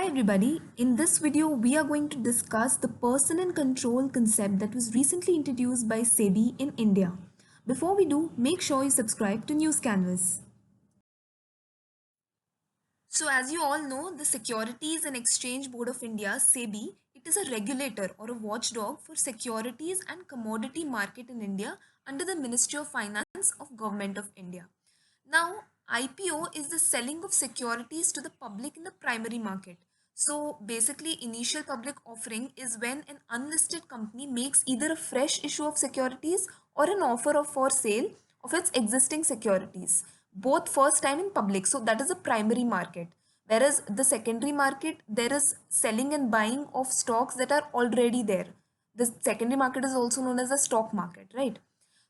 Hi everybody, in this video we are going to discuss the person and control concept that was recently introduced by SEBI in India. Before we do, make sure you subscribe to News Canvas. So as you all know, the Securities and Exchange Board of India, SEBI, it is a regulator or a watchdog for securities and commodity market in India under the Ministry of Finance of Government of India. Now, IPO is the selling of securities to the public in the primary market. So basically, initial public offering is when an unlisted company makes either a fresh issue of securities or an offer of for sale of its existing securities, both first time in public. So that is a primary market. Whereas the secondary market, there is selling and buying of stocks that are already there. The secondary market is also known as the stock market, right?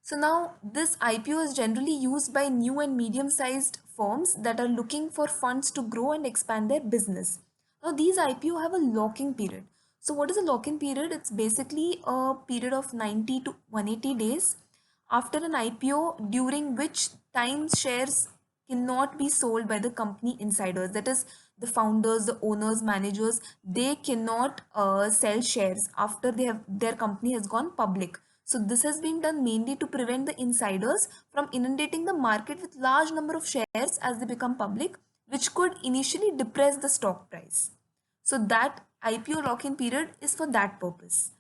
So now this IPO is generally used by new and medium sized firms that are looking for funds to grow and expand their business. Now these IPO have a lock-in period. So what is a lock-in period? It's basically a period of 90 to 180 days after an IPO during which time shares cannot be sold by the company insiders. That is the founders, the owners, managers, they cannot sell shares after their company has gone public. So this has been done mainly to prevent the insiders from inundating the market with large number of shares as they become public, which could initially depress the stock price. So that IPO lock-in period is for that purpose.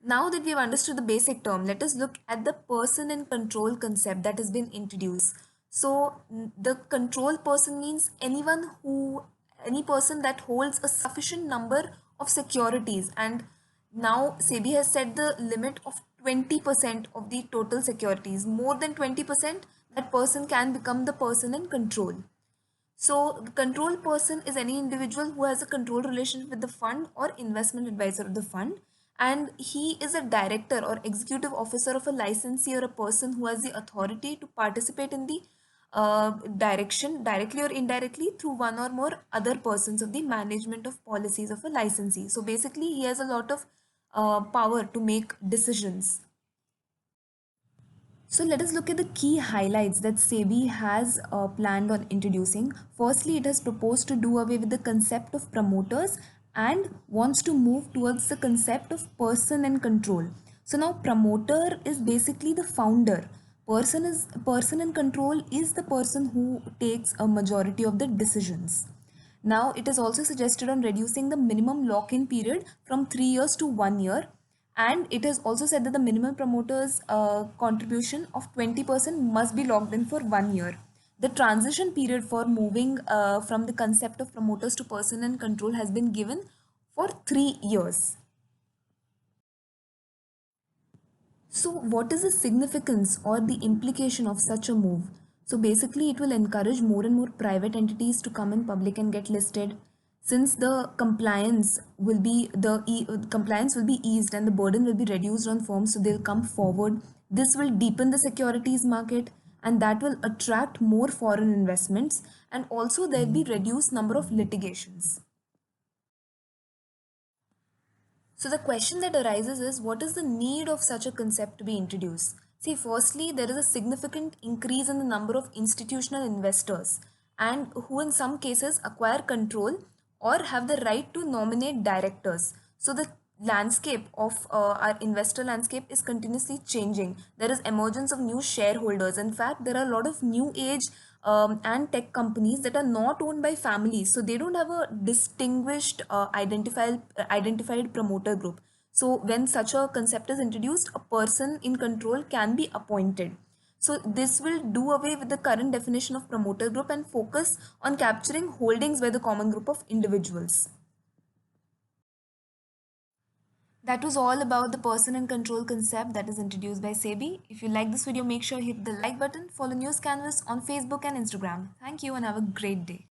Now that we have understood the basic term, let us look at the person and control concept that has been introduced. So the control person means any person that holds a sufficient number of securities, and now SEBI has set the limit of 20% of the total securities. More than 20%, that person can become the person in control. So the control person is any individual who has a control relationship with the fund or investment advisor of the fund, and he is a director or executive officer of a licensee or a person who has the authority to participate in the direction directly or indirectly through one or more other persons of the management of policies of a licensee. So basically he has a lot of power to make decisions. So let us look at the key highlights that SEBI has planned on introducing. Firstly, it has proposed to do away with the concept of promoters and wants to move towards the concept of person and control. So now promoter is basically the founder. Person in control is the person who takes a majority of the decisions. Now it is also suggested on reducing the minimum lock-in period from 3 years to 1 year, and it is also said that the minimum promoters contribution of 20% must be locked in for 1 year. The transition period for moving from the concept of promoters to person and control has been given for 3 years. So what is the significance or the implication of such a move? So basically it will encourage more and more private entities to come in public and get listed, since the compliance will be eased and the burden will be reduced on firms, so they'll come forward. This will deepen the securities market, and that will attract more foreign investments, and also there'll be reduced number of litigations. So the question that arises is, what is the need of such a concept to be introduced? See, firstly, there is a significant increase in the number of institutional investors, and who in some cases acquire control or have the right to nominate directors. So the landscape of our investor landscape is continuously changing. There is emergence of new shareholders. In fact, there are a lot of new age and tech companies that are not owned by families, so they don't have a distinguished identified promoter group. So when such a concept is introduced, a person in control can be appointed. So this will do away with the current definition of promoter group and focus on capturing holdings by the common group of individuals. That was all about the person and control concept that is introduced by SEBI. If you like this video, make sure you hit the like button, follow News Canvas on Facebook and Instagram. Thank you and have a great day.